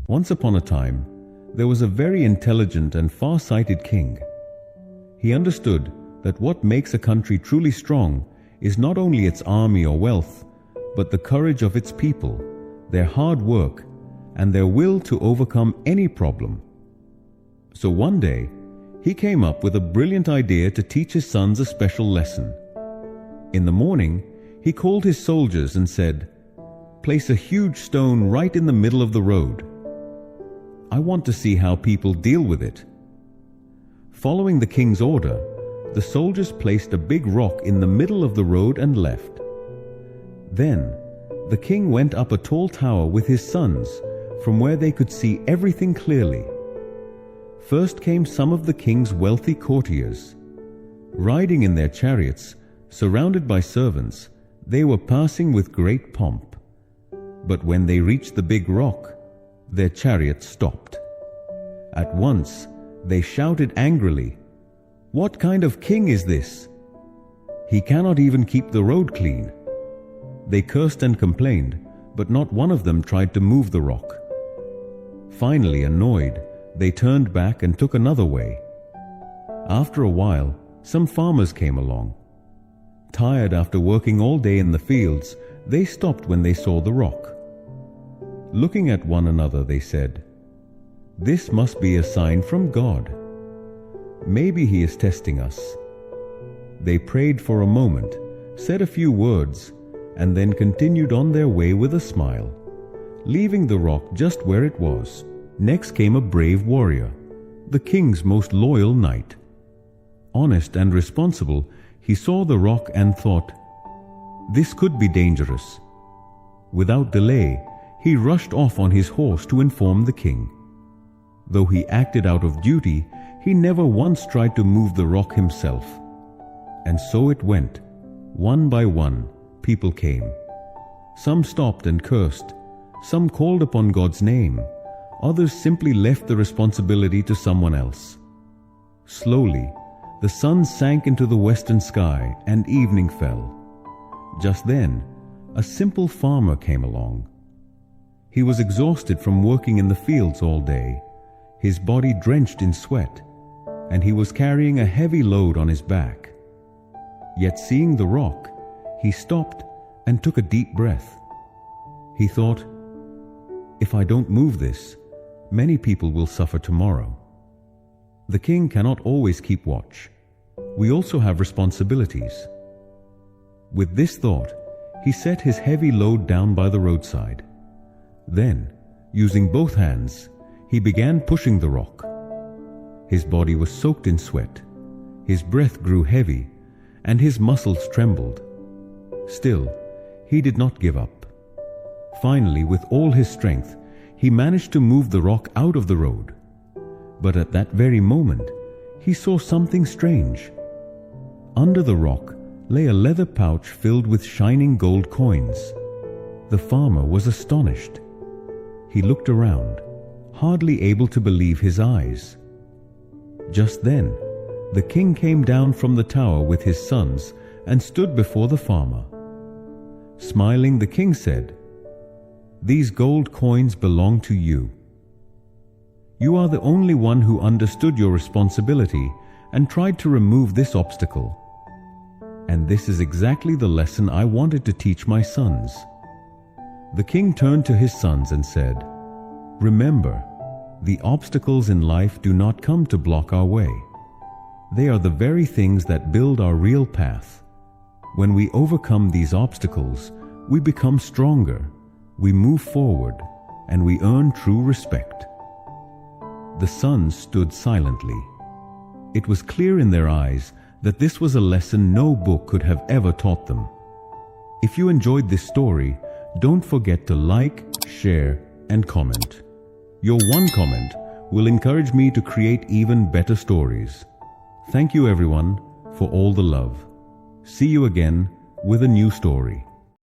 Once upon a time, there was a very intelligent and far-sighted king. He understood that what makes a country truly strong is not only its army or wealth, but the courage of its people, their hard work, and their will to overcome any problem. So one day, he came up with a brilliant idea to teach his sons a special lesson. In the morning, he called his soldiers and said, "Place a huge stone right in the middle of the road. I want to see how people deal with it." Following the king's order, the soldiers placed a big rock in the middle of the road and left. Then, the king went up a tall tower with his sons, from where they could see everything clearly. First came some of the king's wealthy courtiers. Riding in their chariots, surrounded by servants, they were passing with great pomp. But when they reached the big rock, their chariot stopped. At once, they shouted angrily, "What kind of king is this? He cannot even keep the road clean." They cursed and complained, but not one of them tried to move the rock. Finally, annoyed, they turned back and took another way. After a while, some farmers came along. Tired after working all day in the fields, they stopped when they saw the rock. Looking at one another, they said, "This must be a sign from God. Maybe He is testing us." They prayed for a moment, said a few words, and then continued on their way with a smile, leaving the rock just where it was. Next came a brave warrior, the king's most loyal knight. Honest and responsible, he saw the rock and thought, "This could be dangerous." Without delay, he rushed off on his horse to inform the king. Though he acted out of duty, he never once tried to move the rock himself. And so it went. One by one, people came. Some stopped and cursed. Some called upon God's name. Others simply left the responsibility to someone else. Slowly, the sun sank into the western sky and evening fell. Just then, a simple farmer came along. He was exhausted from working in the fields all day, his body drenched in sweat, and he was carrying a heavy load on his back. Yet seeing the rock, he stopped and took a deep breath. He thought, "If I don't move this, many people will suffer tomorrow." The king cannot always keep watch. We also have responsibilities. With this thought, he set his heavy load down by the roadside. Then, using both hands, he began pushing the rock. His body was soaked in sweat, his breath grew heavy, and his muscles trembled. Still, he did not give up. Finally, with all his strength, he managed to move the rock out of the road. But at that very moment, he saw something strange. Under the rock lay a leather pouch filled with shining gold coins. The farmer was astonished. He looked around, hardly able to believe his eyes. Just then, the king came down from the tower with his sons and stood before the farmer. Smiling, the king said, "These gold coins belong to you. You are the only one who understood your responsibility and tried to remove this obstacle. And this is exactly the lesson I wanted to teach my sons." The king turned to his sons and said, "Remember, the obstacles in life do not come to block our way. They are the very things that build our real path. When we overcome these obstacles, we become stronger, we move forward, and we earn true respect." The sons stood silently. It was clear in their eyes that this was a lesson no book could have ever taught them. If you enjoyed this story, don't forget to like, share, and comment. Your one comment will encourage me to create even better stories. Thank you everyone for all the love. See you again with a new story.